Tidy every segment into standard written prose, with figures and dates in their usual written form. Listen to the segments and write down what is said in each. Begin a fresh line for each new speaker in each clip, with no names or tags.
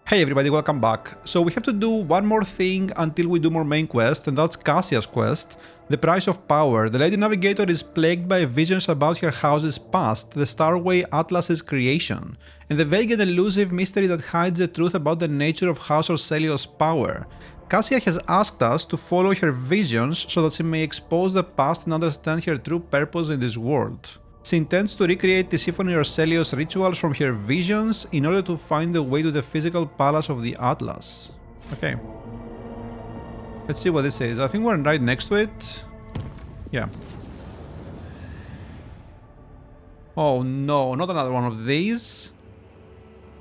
Hey everybody, welcome back. So we have to do one more thing until we do more main quest, and that's Cassia's quest, the Price of Power. The Lady Navigator is plagued by visions about her house's past, the Starway Atlas's creation, and the vague and elusive mystery that hides the truth about the nature of House Orsellio's power. Cassia has asked us to follow her visions so that she may expose the past and understand her true purpose in this world. She intends to recreate Tisiphone Orsellio's rituals from her visions in order to find the way to the physical palace of the Atlas. Okay. Let's see what this is. I think we're right next to it. Yeah. Oh no, not another one of these.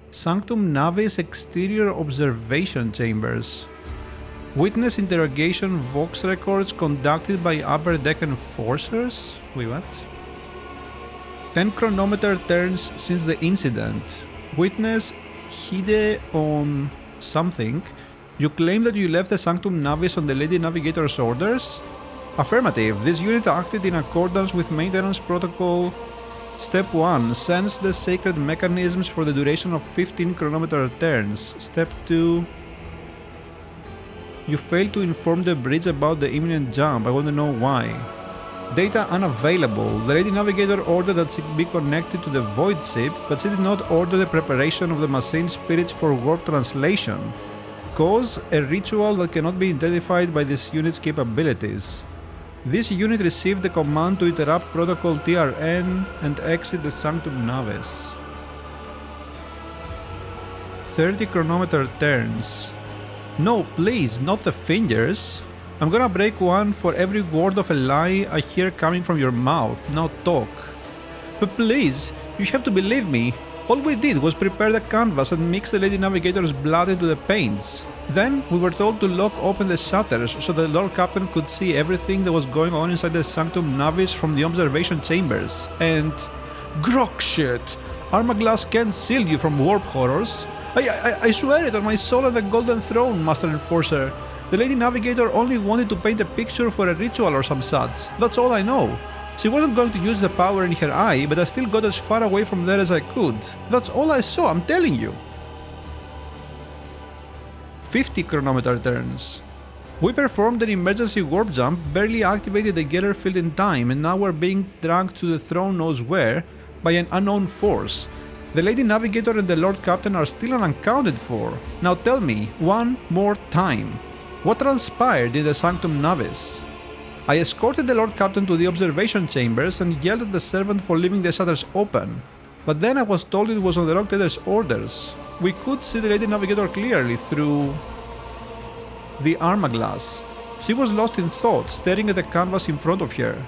Sanctum Navis Exterior Observation Chambers. Witness interrogation Vox records conducted by upper deck enforcers? Wait, what? 10 chronometer turns since the incident. Witness Hide on something. You claim that you left the Sanctum Navis on the Lady Navigator's orders? Affirmative. This unit acted in accordance with Maintenance Protocol. Step 1. Sense the sacred mechanisms for the duration of 15 chronometer turns. Step 2. You failed to inform the bridge about the imminent jump. I want to know why. Data unavailable. The Lady Navigator ordered that she be connected to the voidship, but she did not order the preparation of the machine spirits for warp translation. Cause: a ritual that cannot be identified by this unit's capabilities. This unit received the command to interrupt Protocol TRN and exit the Sanctum Navis. 30 chronometer turns. No, please, not the fingers. I'm gonna break one for every word of a lie I hear coming from your mouth. Now talk. But please, you have to believe me. All we did was prepare the canvas and mix the Lady Navigator's blood into the paints. Then we were told to lock open the shutters so the Lord Captain could see everything that was going on inside the Sanctum Navis from the observation chambers. And... grok shit! Armaglass can't shield you from warp horrors. I swear it on my soul and the Golden Throne, Master Enforcer. The Lady Navigator only wanted to paint a picture for a ritual or some such. That's all I know. She wasn't going to use the power in her eye, but I still got as far away from there as I could. That's all I saw, I'm telling you. 50 chronometer turns. We performed an emergency warp jump, barely activated the Geller field in time, and now we're being dragged to the throne knows where by an unknown force. The Lady Navigator and the Lord Captain are still unaccounted for. Now tell me, one more time. What transpired in the Sanctum Navis? I escorted the Lord Captain to the observation chambers and yelled at the servant for leaving the shutters open, but then I was told it was on the Rock Trader's orders. We could see the Lady Navigator clearly through the armaglass. She was lost in thought, staring at the canvas in front of her.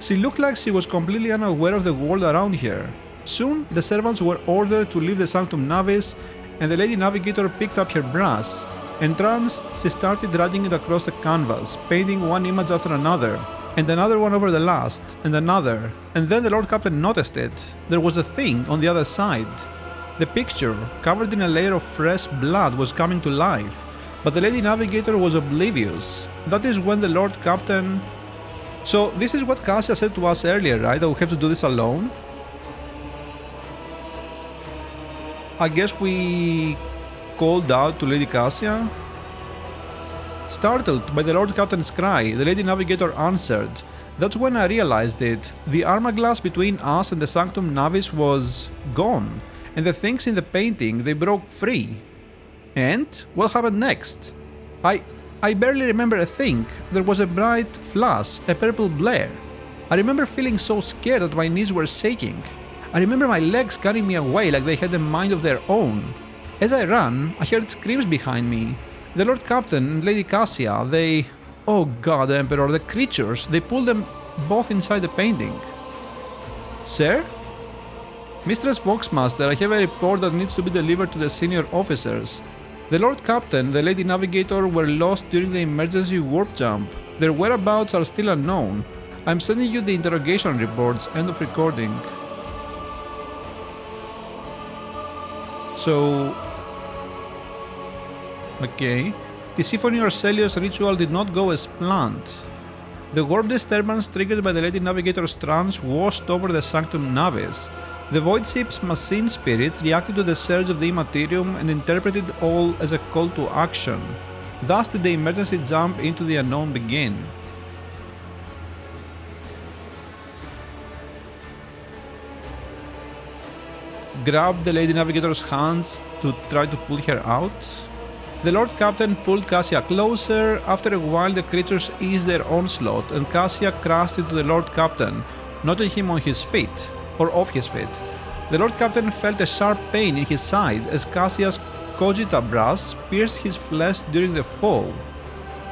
She looked like she was completely unaware of the world around her. Soon, the servants were ordered to leave the Sanctum Navis, and the Lady Navigator picked up her brush. Entranced, she started dragging it across the canvas, painting one image after another, and another one over the last, and another, and then the Lord Captain noticed it. There was a thing on the other side. The picture, covered in a layer of fresh blood, was coming to life, but the Lady Navigator was oblivious. That is when the Lord Captain... So this is what Cassia said to us earlier, right? That we have to do this alone? I guess we... called out to Lady Cassia? Startled by the Lord Captain's cry, the Lady Navigator answered. That's when I realized it. The armaglass between us and the Sanctum Navis was gone, and the things in the painting, they broke free. And what happened next? I barely remember a thing. There was a bright flash, a purple blare. I remember feeling so scared that my knees were shaking. I remember my legs carrying me away like they had a mind of their own. As I ran, I heard screams behind me. The Lord Captain and Lady Cassia, they... Oh god, Emperor, the creatures, they pulled them both inside the painting. Sir? Mistress Voxmaster, I have a report that needs to be delivered to the senior officers. The Lord Captain and the Lady Navigator were lost during the emergency warp jump. Their whereabouts are still unknown. I'm sending you the interrogation reports. End of recording. So... okay. Tisiphone Orsellio's ritual did not go as planned. The warp disturbance triggered by the Lady Navigator's trance washed over the Sanctum Navis. The voidship's machine spirits reacted to the surge of the Imperium and interpreted all as a call to action. Thus did the emergency jump into the unknown begin. Grabbed the Lady Navigator's hands to try to pull her out. The Lord Captain pulled Cassia closer. After a while the creatures eased their onslaught and Cassia crashed into the Lord Captain, knocking him on his feet, or off his feet. The Lord Captain felt a sharp pain in his side as Cassia's cogita brass pierced his flesh during the fall.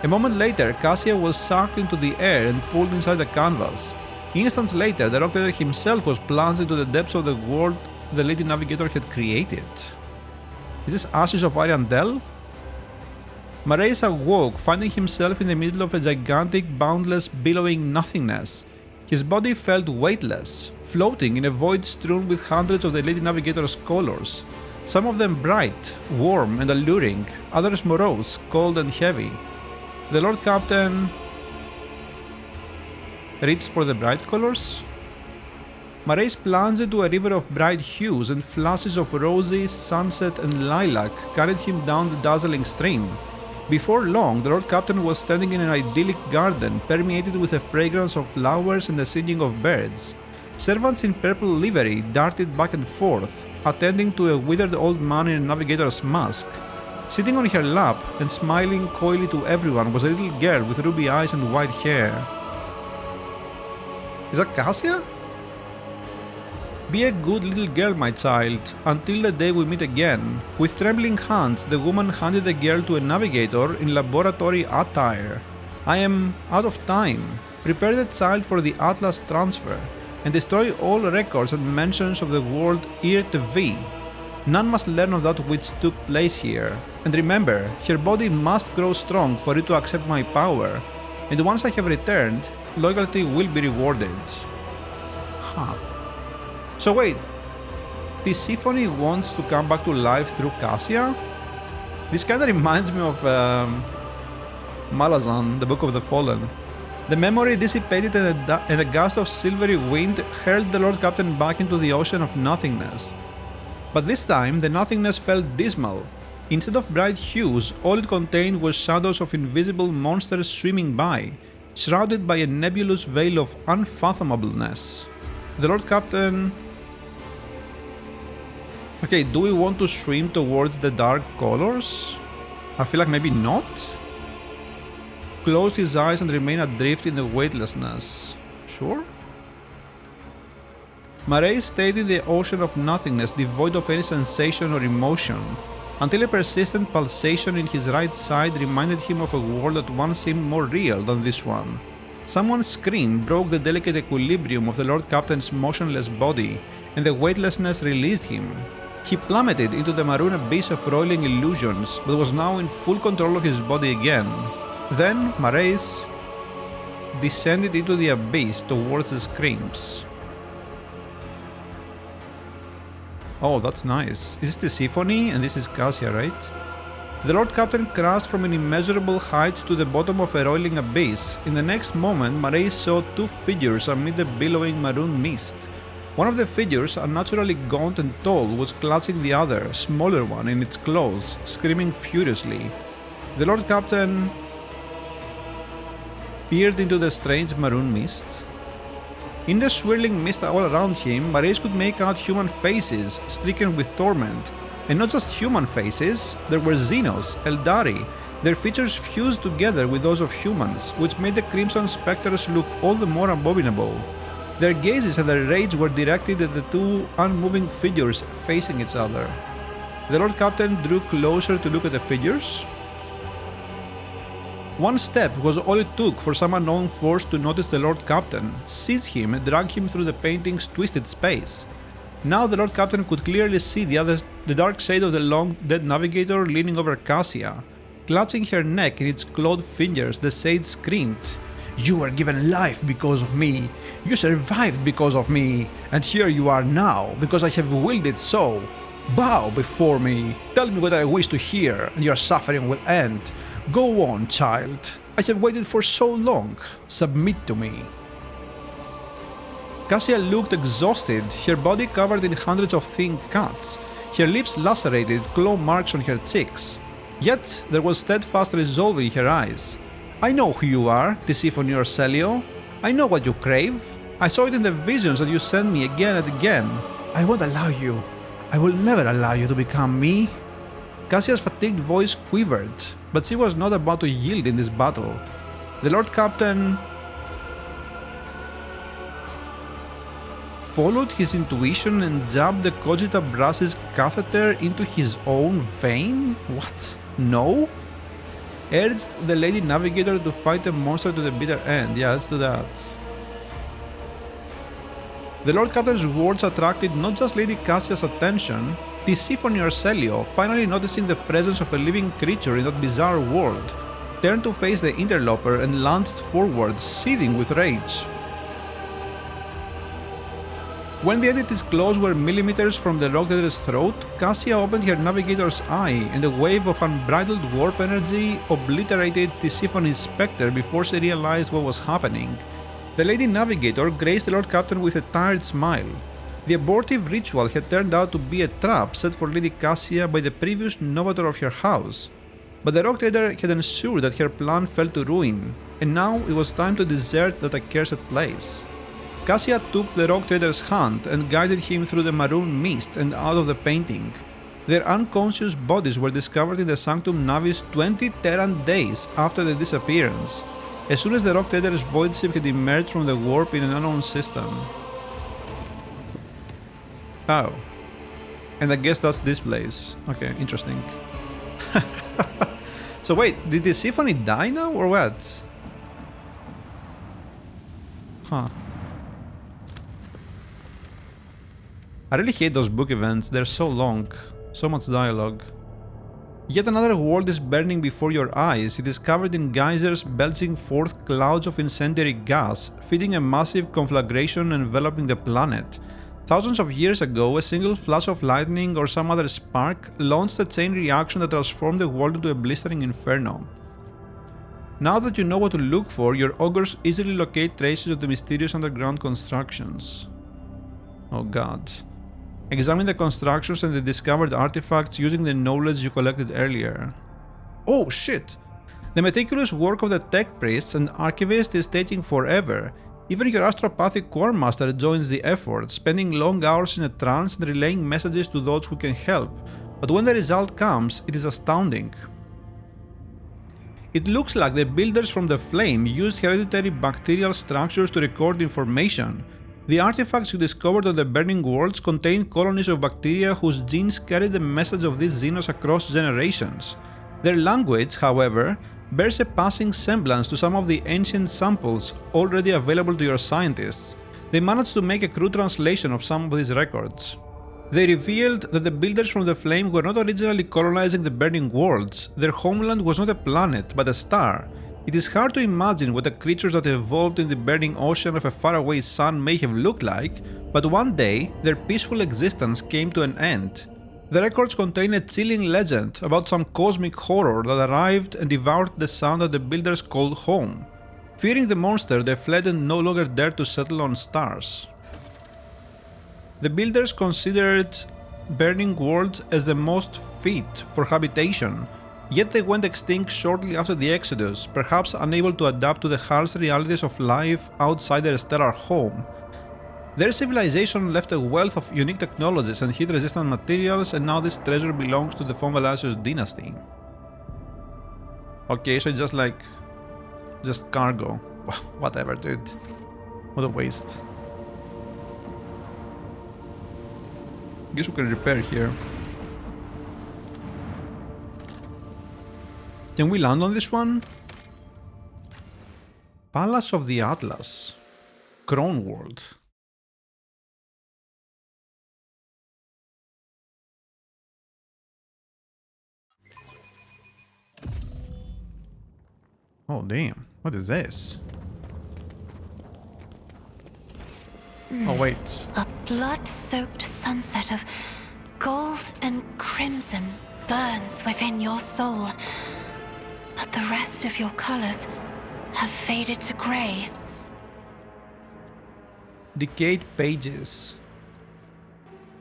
A moment later, Cassia was sucked into the air and pulled inside the canvas. Instants later, the Rock Trader himself was plunged into the depths of the world the Lady Navigator had created. Is this Ashes of Ariandel? Mrayse awoke, finding himself in the middle of a gigantic, boundless, billowing nothingness. His body felt weightless, floating in a void strewn with hundreds of the Lady Navigator's colors, some of them bright, warm and alluring, others morose, cold and heavy. The Lord Captain reached for the bright colors. Mrayse plunged into a river of bright hues and flashes of rosy, sunset and lilac carried him down the dazzling stream. Before long, the Lord Captain was standing in an idyllic garden permeated with a fragrance of flowers and the singing of birds. Servants in purple livery darted back and forth, attending to a withered old man in a navigator's mask. Sitting on her lap and smiling coyly to everyone was a little girl with ruby eyes and white hair. Is that Cassia? Be a good little girl, my child, until the day we meet again. With trembling hands, the woman handed the girl to a navigator in laboratory attire. I am out of time. Prepare the child for the Atlas transfer, and destroy all records and mentions of the world ear to V. None must learn of that which took place here. And remember, her body must grow strong for it to accept my power, and once I have returned, loyalty will be rewarded. Huh. So wait, Tisiphone wants to come back to life through Cassia? This kinda reminds me of Malazan, the Book of the Fallen. The memory dissipated and a gust of silvery wind hurled the Lord Captain back into the ocean of nothingness. But this time, the nothingness felt dismal. Instead of bright hues, all it contained was shadows of invisible monsters swimming by, shrouded by a nebulous veil of unfathomableness. The Lord Captain... Okay, do we want to swim towards the dark colors? I feel like maybe not. Closed his eyes and remained adrift in the weightlessness. Sure? Mrayse stayed in the ocean of nothingness, devoid of any sensation or emotion, until a persistent pulsation in his right side reminded him of a world that once seemed more real than this one. Someone's scream broke the delicate equilibrium of the Lord Captain's motionless body, and the weightlessness released him. He plummeted into the maroon abyss of roiling illusions, but was now in full control of his body again. Then Mrayse descended into the abyss towards the screams. Oh, that's nice. Is this Tisiphone and this is Cassia, right? The Lord Captain crashed from an immeasurable height to the bottom of a roiling abyss. In the next moment, Mrayse saw two figures amid the billowing maroon mist. One of the figures, unnaturally gaunt and tall, was clutching the other, smaller one, in its claws, screaming furiously. The Lord Captain peered into the strange maroon mist. In the swirling mist all around him, Mrayse could make out human faces, stricken with torment. And not just human faces, there were Xenos, Eldari. Their features fused together with those of humans, which made the Crimson Spectres look all the more abominable. Their gazes and their rage were directed at the two unmoving figures facing each other. The Lord Captain drew closer to look at the figures. One step was all it took for some unknown force to notice the Lord Captain, seize him and drag him through the painting's twisted space. Now the Lord Captain could clearly see the dark shade of the long-dead navigator leaning over Cassia. Clutching her neck in its clawed fingers, the sage screamed, "You were given life because of me! You survived because of me! And here you are now, because I have willed it so! Bow before me! Tell me what I wish to hear, and your suffering will end! Go on, child! I have waited for so long! Submit to me!" Cassia looked exhausted, her body covered in hundreds of thin cuts, her lips lacerated, claw marks on her cheeks. Yet there was steadfast resolve in her eyes. I know who you are, Tisiphone or Celio. I know what you crave. I saw it in the visions that you sent me again and again. I won't allow you. I will never allow you to become me. Cassia's fatigued voice quivered, but she was not about to yield in this battle. The Lord Captain followed his intuition and jabbed the Cogita Brass's catheter into his own vein? What? No? Urged the Lady Navigator to fight the monster to the bitter end. Yeah, let's do that. The Lord Captain's words attracted not just Lady Cassia's attention. Tisiphone or Celio, finally noticing the presence of a living creature in that bizarre world, turned to face the interloper and lunged forward, seething with rage. When the entity's claws were millimeters from the Rock Trader's throat, Cassia opened her navigator's eye, and a wave of unbridled warp energy obliterated Tisiphone's spectre before she realized what was happening. The Lady Navigator graced the Lord Captain with a tired smile. The abortive ritual had turned out to be a trap set for Lady Cassia by the previous novator of her house, but the Rock Trader had ensured that her plan fell to ruin, and now it was time to desert that accursed place. Cassia took the Rock Trader's hand and guided him through the maroon mist and out of the painting. Their unconscious bodies were discovered in the Sanctum Navis 20 Terran days after their disappearance, as soon as the Rock Trader's void ship had emerged from the warp in an unknown system. Oh. And I guess that's this place. Okay, interesting. So wait, did the Symphony die now or what? Huh. I really hate those book events, they're so long, so much dialogue. Yet another world is burning before your eyes. It is covered in geysers belching forth clouds of incendiary gas, feeding a massive conflagration enveloping the planet. Thousands of years ago, a single flash of lightning or some other spark launched a chain reaction that transformed the world into a blistering inferno. Now that you know what to look for, your augurs easily locate traces of the mysterious underground constructions. Oh god. Examine the constructions and the discovered artifacts using the knowledge you collected earlier. Oh shit! The meticulous work of the tech priests and archivists is taking forever. Even your astropathic core master joins the effort, spending long hours in a trance and relaying messages to those who can help. But when the result comes, it is astounding. It looks like the builders from the Flame used hereditary bacterial structures to record information. The artifacts you discovered on the burning worlds contain colonies of bacteria whose genes carry the message of these xenos across generations. Their language, however, bears a passing semblance to some of the ancient samples already available to your scientists. They managed to make a crude translation of some of these records. They revealed that the builders from the Flame were not originally colonizing the burning worlds. Their homeland was not a planet, but a star. It is hard to imagine what the creatures that evolved in the burning ocean of a faraway sun may have looked like, but one day their peaceful existence came to an end. The records contain a chilling legend about some cosmic horror that arrived and devoured the sun that the builders called home. Fearing the monster, they fled and no longer dared to settle on stars. The builders considered burning worlds as the most fit for habitation, yet they went extinct shortly after the Exodus, perhaps unable to adapt to the harsh realities of life outside their stellar home. Their civilization left a wealth of unique technologies and heat-resistant materials, and now this treasure belongs to the Von Valacius dynasty. Okay, so it's just cargo. Whatever, dude. What a waste. Guess we can repair here. Can we land on this one? Palace of the Atlas. Crone World. Oh damn, what is this? Oh wait.
A blood-soaked sunset of gold and crimson burns within your soul, but the rest of your colors have faded to gray.
Decayed pages.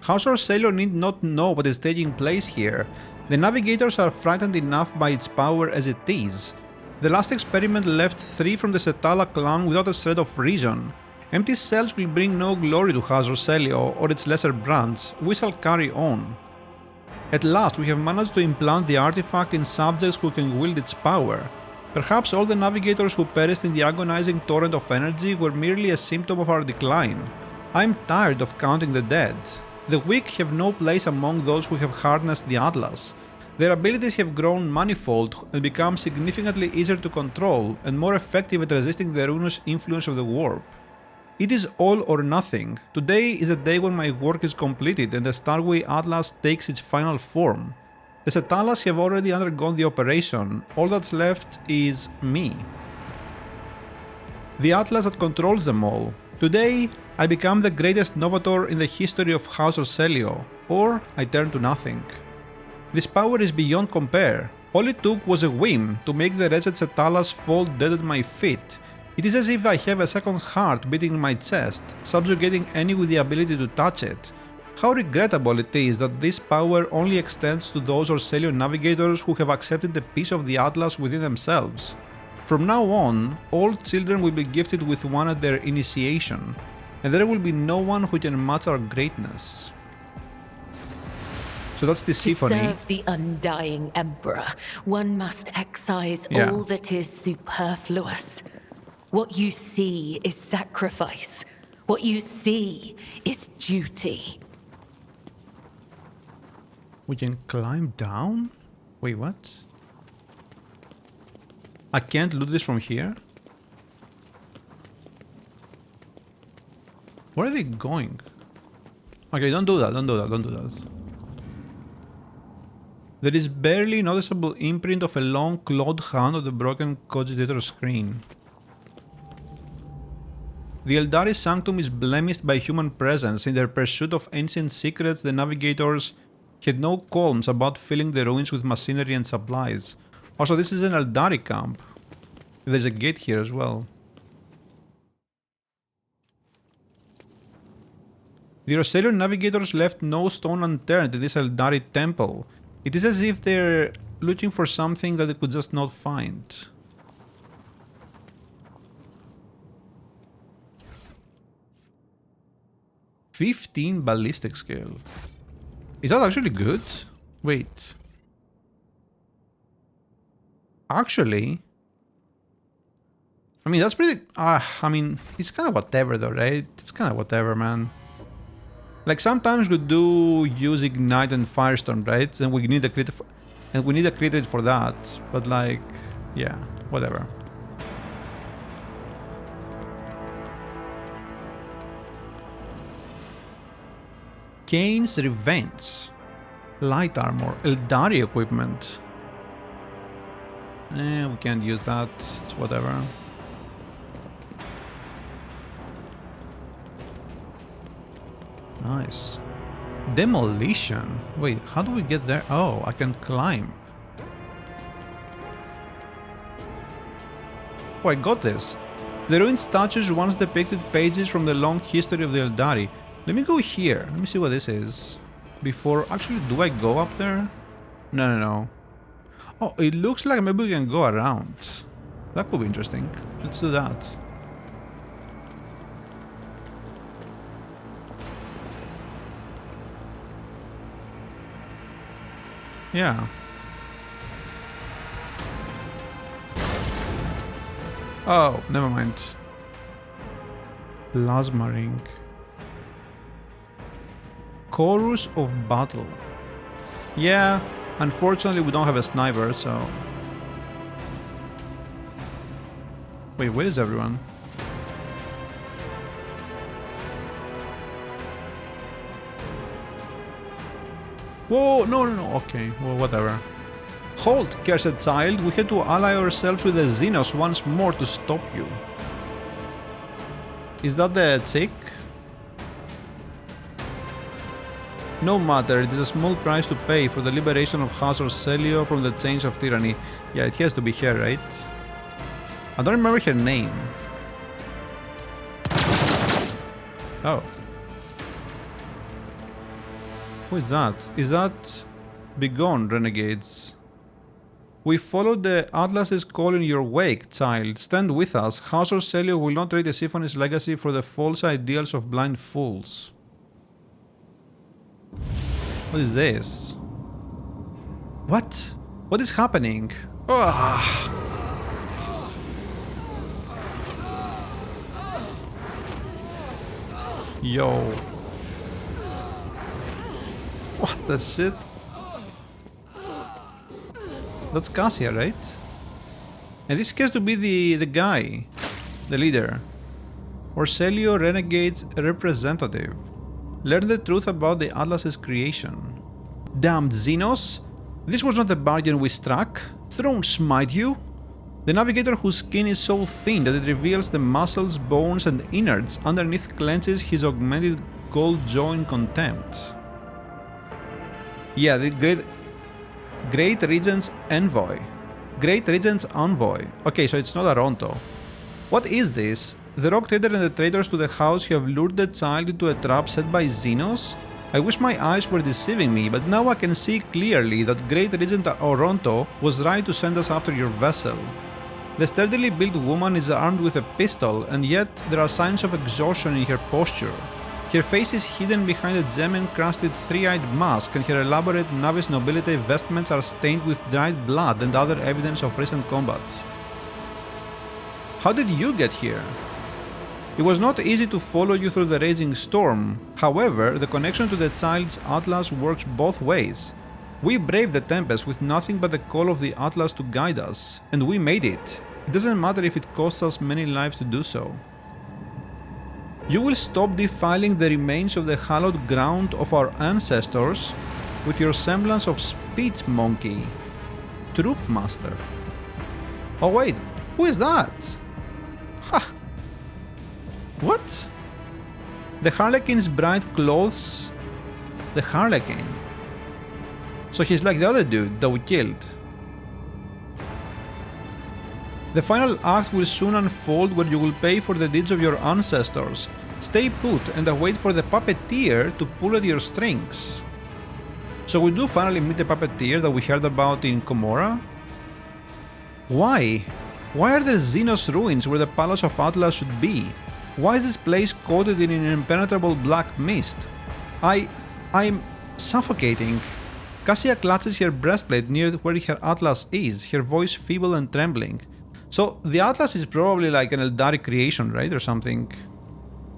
House Orselio need not know what is taking place here. The navigators are frightened enough by its power as it is. The last experiment left 3 from the Setala clan without a shred of reason. Empty cells will bring no glory to House Orselio or its lesser branch. We shall carry on. At last we have managed to implant the artifact in subjects who can wield its power. Perhaps all the navigators who perished in the agonizing torrent of energy were merely a symptom of our decline. I am tired of counting the dead. The weak have no place among those who have harnessed the Atlas. Their abilities have grown manifold and become significantly easier to control and more effective at resisting the ruinous influence of the warp. It is all or nothing. Today is a day when my work is completed and the Starway Atlas takes its final form. The Setalas have already undergone the operation. All that's left is me. The Atlas that controls them all. Today, I become the greatest novator in the history of House Orselio, or I turn to nothing. This power is beyond compare. All it took was a whim to make the wretched Setalas fall dead at my feet. It is as if I have a second heart beating in my chest, subjugating any with the ability to touch it. How regrettable it is that this power only extends to those Orselio navigators who have accepted the peace of the Atlas within themselves. From now on, all children will be gifted with one at their initiation, and there will be no one who can match our greatness. So that's the symphony.
To serve the undying emperor, one must excise all that is superfluous. What you see is sacrifice. What you see is duty.
We can climb down? Wait, what? I can't loot this from here? Where are they going? Okay, don't do that, don't do that, don't do that. There is barely noticeable imprint of a long clawed hand on the broken cogitator screen. The Eldari Sanctum is blemished by human presence. In their pursuit of ancient secrets, the navigators had no qualms about filling the ruins with machinery and supplies. Also, this is an Eldari camp. There's a gate here as well. The Orselio navigators left no stone unturned in this Eldari temple. It is as if they're looking for something that they could just not find. "15 ballistic skill." Is that actually good? Wait. Actually, I mean, that's pretty... I mean, it's kind of whatever though, right? It's kind of whatever, man. Like, sometimes we do use Ignite and Firestorm, right? And we need a crit for that. But like, yeah, whatever. Kane's Revenge. Light armor. Eldari equipment. We can't use that. It's whatever. Nice. Demolition. Wait, how do we get there? Oh, I can climb. Oh, I got this. The ruined statues once depicted pages from the long history of the Eldari. Let me go here. Let me see what this is. Before... Actually, do I go up there? No. Oh, it looks like maybe we can go around. That could be interesting. Let's do that. Yeah. Oh, never mind. Plasma ring. Chorus of battle. Yeah, unfortunately we don't have a sniper, so... Wait, where is everyone? Whoa, no, okay, well, whatever. Halt, cursed child, we had to ally ourselves with the Xenos once more to stop you. Is that the chick? No matter, it is a small price to pay for the liberation of House Orselio from the chains of tyranny. Yeah, it has to be her, right? I don't remember her name. Oh. Who is that? Is that... Begone, renegades. We followed the Atlas's call in your wake, child. Stand with us. House Orselio will not trade Tisiphon's legacy for the false ideals of blind fools. What is this? What? What is happening? Ugh. Yo. What the shit? That's Cassia, right? And this has to be the guy, the leader. Orselio Renegade's representative. Learn the truth about the Atlas's creation. Damned Xenos! This was not the bargain we struck. Throne smite you! The navigator whose skin is so thin that it reveals the muscles, bones and innards underneath clenches his augmented gold jaw in contempt. Yeah, the Great Regent's Envoy. Great Regent's Envoy. Okay, so it's not Aronto. What is this? The rock trader and the traitors to the house have lured the child into a trap set by Xenos? I wish my eyes were deceiving me, but now I can see clearly that Great Regent Aronto was right to send us after your vessel. The sturdily built woman is armed with a pistol, and yet there are signs of exhaustion in her posture. Her face is hidden behind a gem-encrusted three-eyed mask, and her elaborate Navis nobility vestments are stained with dried blood and other evidence of recent combat. How did you get here? It was not easy to follow you through the raging storm. However, the connection to the child's Atlas works both ways. We braved the tempest with nothing but the call of the Atlas to guide us, and we made it. It doesn't matter if it costs us many lives to do so. You will stop defiling the remains of the hallowed ground of our ancestors with your semblance of speech monkey. Troop master. Oh wait, who is that? Ha! What? The Harlequin's bright clothes? The Harlequin. So he's like the other dude that we killed. The final act will soon unfold where you will pay for the deeds of your ancestors. Stay put and await for the puppeteer to pull at your strings. So we do finally meet the puppeteer that we heard about in Komora? Why? Why are there Xenos ruins where the Palace of Atlas should be? Why is this place coated in an impenetrable black mist? I'm suffocating. Cassia clutches her breastplate near where her Atlas is, her voice feeble and trembling. So the Atlas is probably like an Eldari creation, right, or something?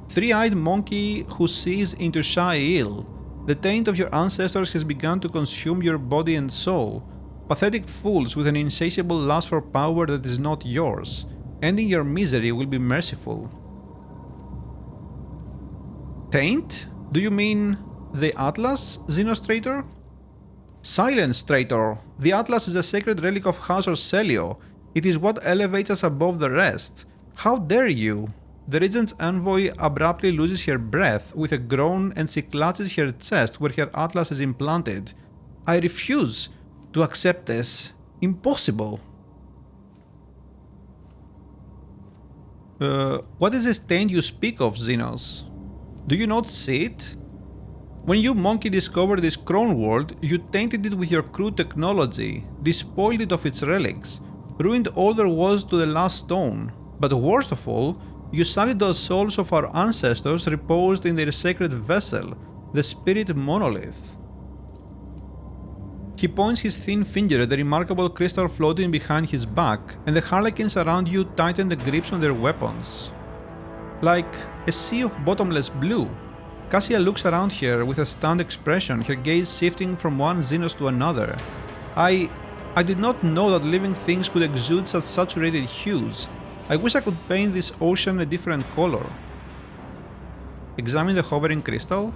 Three-eyed monkey who sees into Sha'il. The taint of your ancestors has begun to consume your body and soul. Pathetic fools with an insatiable lust for power that is not yours. Ending your misery will be merciful. Taint? Do you mean the Atlas, Xenos traitor? Silence, traitor! The Atlas is a sacred relic of House Orselio. It is what elevates us above the rest. How dare you? The Regent's Envoy abruptly loses her breath with a groan and she clutches her chest where her Atlas is implanted. I refuse to accept this. Impossible. What is this taint you speak of, Xenos? Do you not see it? When you monkey discovered this crone world, you tainted it with your crude technology, despoiled it of its relics, ruined all there was to the last stone, but worst of all, you sullied the souls of our ancestors reposed in their sacred vessel, the spirit monolith. He points his thin finger at the remarkable crystal floating behind his back, and the harlequins around you tighten the grips on their weapons. Like a sea of bottomless blue, Cassia looks around her with a stunned expression, her gaze shifting from one Xenos to another. I did not know that living things could exude such saturated hues. I wish I could paint this ocean a different color. Examine the hovering crystal.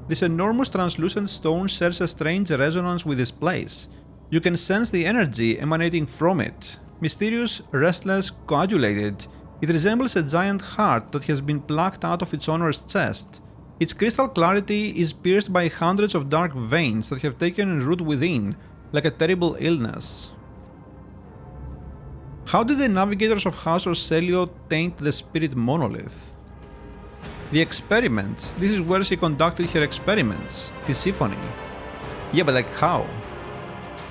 This enormous translucent stone shares a strange resonance with this place. You can sense the energy emanating from it. Mysterious, restless, coagulated. It resembles a giant heart that has been plucked out of its owner's chest. Its crystal clarity is pierced by hundreds of dark veins that have taken root within, like a terrible illness. How did the navigators of House Orselio taint the spirit monolith? The experiments. This is where she conducted her experiments. Tisiphone. Yeah, but like how?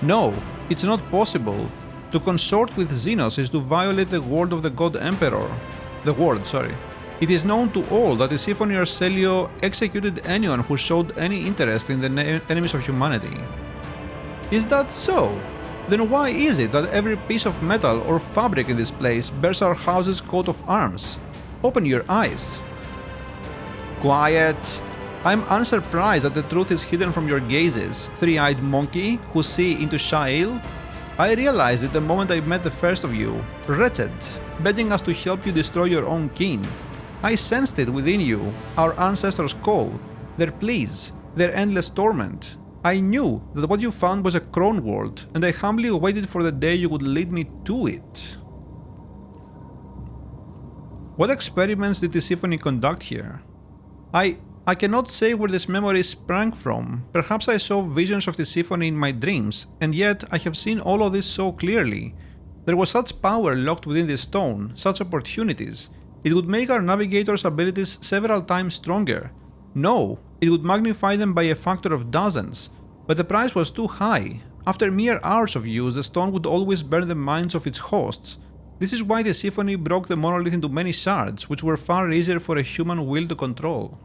No, it's not possible. To consort with Xenos is to violate the word of the God Emperor. It is known to all that Tisiphone or Celio executed anyone who showed any interest in the enemies of humanity. Is that so? Then why is it that every piece of metal or fabric in this place bears our house's coat of arms? Open your eyes. Quiet. I'm unsurprised that the truth is hidden from your gazes, three-eyed monkey who see into Shael. I realized it the moment I met the first of you, wretched, begging us to help you destroy your own kin. I sensed it within you, our ancestors' call, their pleas, their endless torment. I knew that what you found was a crone world, and I humbly waited for the day you would lead me to it. What experiments did Tisiphone conduct here? I cannot say where this memory sprang from. Perhaps I saw visions of Tisiphone in my dreams, and yet I have seen all of this so clearly. There was such power locked within this stone, such opportunities. It would make our navigator's abilities several times stronger. No, it would magnify them by a factor of dozens, but the price was too high. After mere hours of use, the stone would always burn the minds of its hosts. This is why Tisiphone broke the monolith into many shards, which were far easier for a human will to control.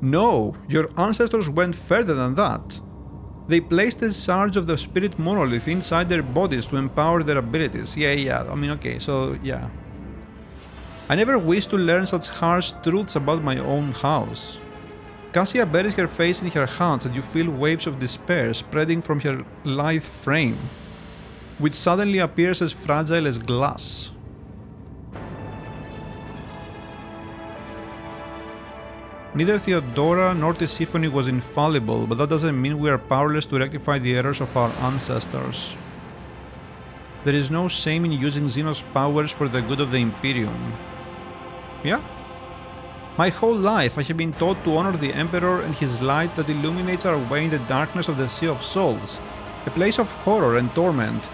No, your ancestors went further than that. They placed the shards of the spirit monolith inside their bodies to empower their abilities. Yeah, yeah. I never wished to learn such harsh truths about my own house. Cassia buries her face in her hands and you feel waves of despair spreading from her lithe frame, which suddenly appears as fragile as glass. Neither Theodora nor Tisiphone was infallible, but that doesn't mean we are powerless to rectify the errors of our ancestors. There is no shame in using Xenos powers for the good of the Imperium. Yeah? My whole life I have been taught to honor the Emperor and his light that illuminates our way in the darkness of the Sea of Souls, a place of horror and torment.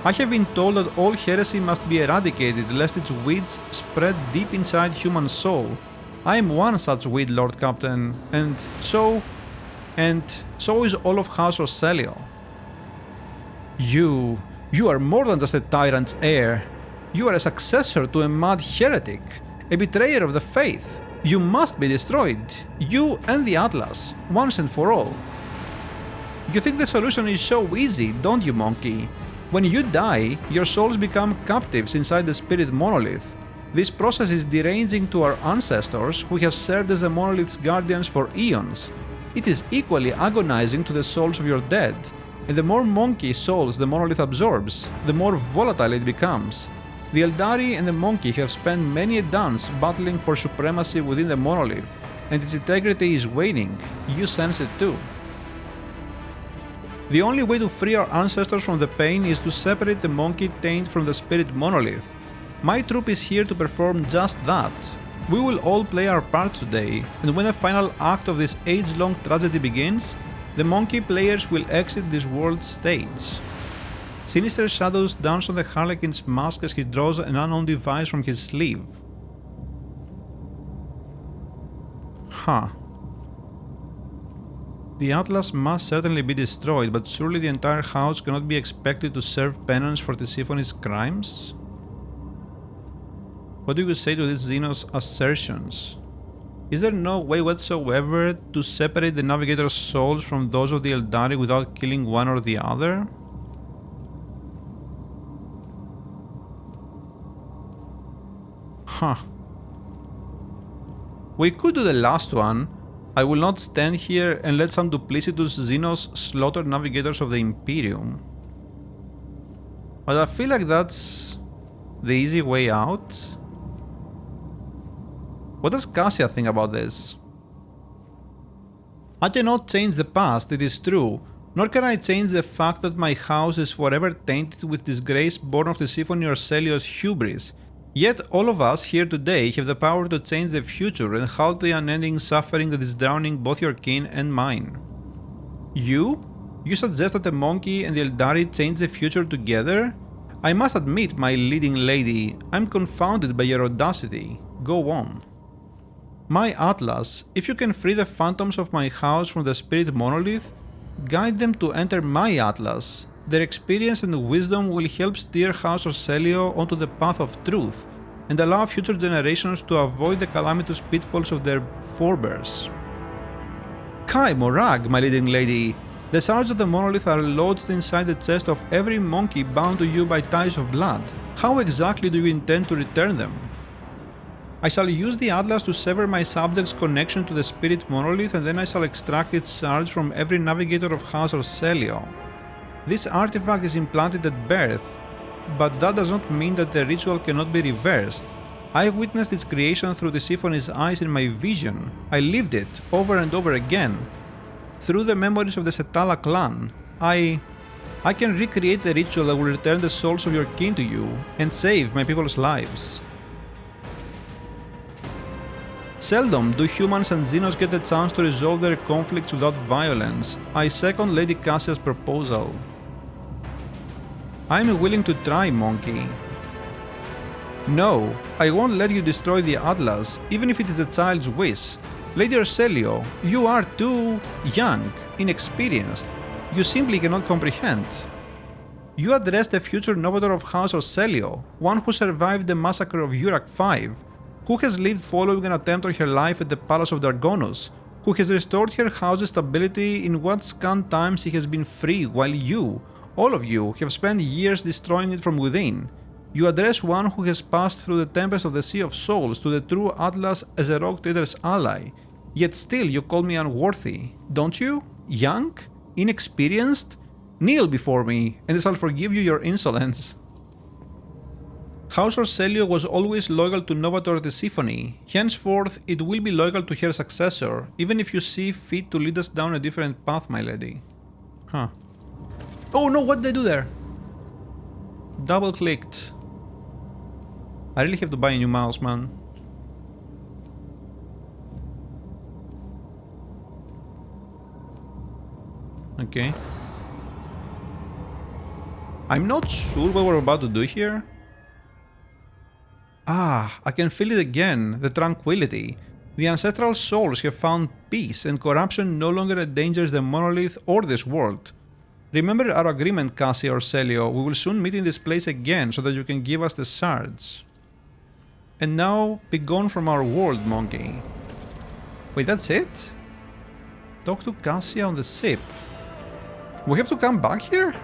I have been told that all heresy must be eradicated lest its weeds spread deep inside human soul. I am one such weed, Lord Captain, and so is all of House Roselio. You are more than just a tyrant's heir. You are a successor to a mad heretic, a betrayer of the faith. You must be destroyed, you and the Atlas, once and for all. You think the solution is so easy, don't you, monkey? When you die, your souls become captives inside the spirit monolith. This process is deranging to our ancestors who have served as the monolith's guardians for eons. It is equally agonizing to the souls of your dead, and the more monkey souls the monolith absorbs, the more volatile it becomes. The Eldari and the monkey have spent many a dance battling for supremacy within the monolith, and its integrity is waning. You sense it too. The only way to free our ancestors from the pain is to separate the monkey taint from the spirit monolith. My troop is here to perform just that. We will all play our part today, and when the final act of this age-long tragedy begins, the monkey players will exit this world's stage. Sinister shadows dance on the Harlequin's mask as he draws an unknown device from his sleeve. The Atlas must certainly be destroyed, but surely the entire house cannot be expected to serve penance for Tisiphone's crimes? What do you say to these Xenos assertions? Is there no way whatsoever to separate the Navigator's souls from those of the Eldari without killing one or the other? We could do the last one. I will not stand here and let some duplicitous Xenos slaughter Navigators of the Imperium. But I feel like that's the easy way out. What does Cassia think about this? I cannot change the past, it is true, nor can I change the fact that my house is forever tainted with disgrace born of Tisiphone or Celio's hubris. Yet all of us here today have the power to change the future and halt the unending suffering that is drowning both your kin and mine. You? You suggest that the monkey and the Eldari change the future together? I must admit, my leading lady, I'm confounded by your audacity. Go on. My Atlas, if you can free the phantoms of my house from the spirit monolith, guide them to enter my Atlas. Their experience and wisdom will help steer House Orselio onto the path of truth, and allow future generations to avoid the calamitous pitfalls of their forebears. Kai Morag, my leading lady, the shards of the monolith are lodged inside the chest of every monkey bound to you by ties of blood. How exactly do you intend to return them? I shall use the Atlas to sever my subject's connection to the spirit monolith, and then I shall extract its shards from every navigator of House Orselio. This artifact is implanted at birth, but that does not mean that the ritual cannot be reversed. I witnessed its creation through the Symphony's eyes in my vision. I lived it over and over again. Through the memories of the Setala clan, I can recreate the ritual that will return the souls of your kin to you and save my people's lives. Seldom do humans and Xenos get the chance to resolve their conflicts without violence. I second Lady Cassia's proposal. I am willing to try, Monkey. No, I won't let you destroy the Atlas, even if it is a child's wish. Lady Orselio, you are too young, inexperienced. You simply cannot comprehend. You address the future Novator of House Orselio, one who survived the massacre of Urak V, who has lived following an attempt on her life at the Palace of Dargonus, who has restored her house's stability in what scant time she has been free, while you, all of you, have spent years destroying it from within. You address one who has passed through the tempest of the Sea of Souls to the true Atlas as a rogue trader's ally, yet still you call me unworthy, don't you? Young? Inexperienced? Kneel before me, and I shall forgive you your insolence. House Orselio was always loyal to Novator Tisiphone. Henceforth, it will be loyal to her successor, even if you see fit to lead us down a different path, my lady. Huh. Oh no, what did I do there? Double clicked. I really have to buy a new mouse, man. Okay. I'm not sure what we're about to do here. Ah, I can feel it again, the tranquility. The ancestral souls have found peace, and corruption no longer endangers the monolith or this world. Remember our agreement, Cassia Orselio. We will soon meet in this place again so that you can give us the shards. And now, be gone from our world, monkey. Wait, that's it? Talk to Cassia on the ship. We have to come back here?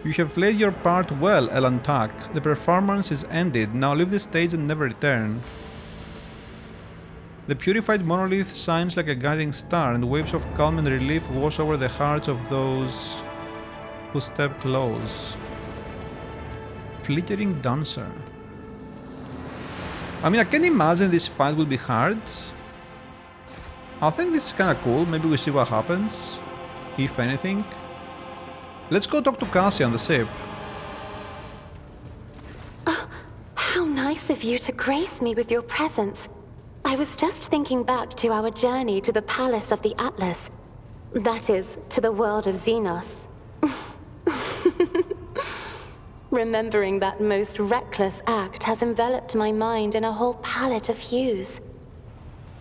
You have played your part well, Elan Tak. The performance is ended. Now leave the stage and never return. The purified monolith shines like a guiding star, and waves of calm and relief wash over the hearts of those who step close. Flickering dancer. I mean, I can imagine this fight will be hard. I think this is kinda cool. Maybe we see what happens, if anything. Let's go talk to Cassia on the ship.
Oh, how nice of you to grace me with your presence. I was just thinking back to our journey to the Palace of the Atlas. That is, to the world of Xenos. Remembering that most reckless act has enveloped my mind in a whole palette of hues.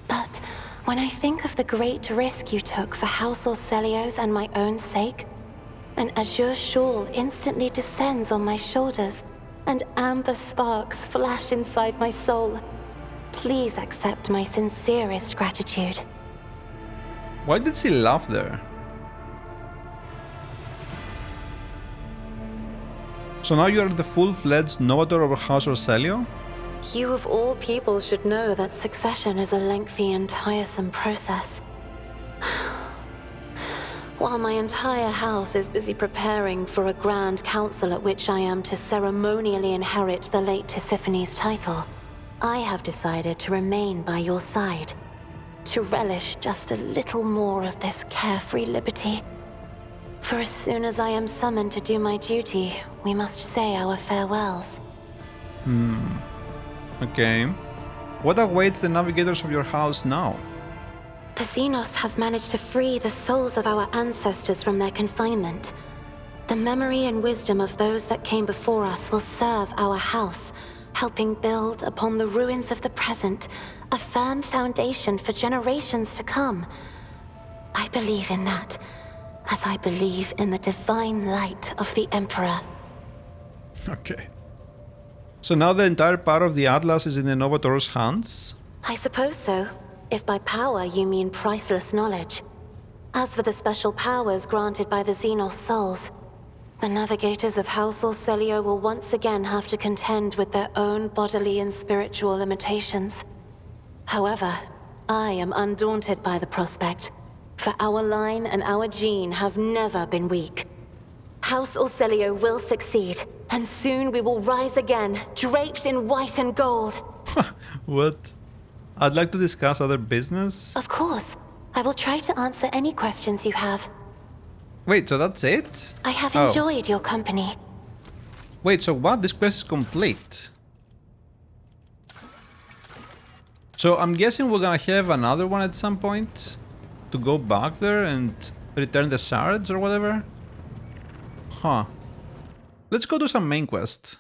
But when I think of the great risk you took for House Orselio's and my own sake, an azure shawl instantly descends on my shoulders, and amber sparks flash inside my soul. Please accept my sincerest gratitude.
Why did she laugh there? So now you are the full-fledged Novator of House Orselio?
You of all people should know that succession is a lengthy and tiresome process. While my entire house is busy preparing for a grand council at which I am to ceremonially inherit the late Tisiphone's title, I have decided to remain by your side, to relish just a little more of this carefree liberty. For as soon as I am summoned to do my duty, we must say our farewells.
Okay. What awaits the navigators of your house now?
The Xenos have managed to free the souls of our ancestors from their confinement. The memory and wisdom of those that came before us will serve our house, helping build upon the ruins of the present a firm foundation for generations to come. I believe in that, as I believe in the divine light of the Emperor.
Okay. So now the entire power of the Atlas is in the Novator's hands?
I suppose so, if by power you mean priceless knowledge. As for the special powers granted by the Xenos souls, the navigators of House Orselio will once again have to contend with their own bodily and spiritual limitations. However, I am undaunted by the prospect, for our line and our gene have never been weak. House Orselio will succeed, and soon we will rise again, draped in white and gold.
What? I'd like to discuss other business.
Of course. I will try to answer any questions you have.
Wait, so that's it?
I have enjoyed your company.
Wait, so what? This quest is complete. So I'm guessing we're gonna have another one at some point? To go back there and return the shards or whatever? Huh. Let's go do some main quest.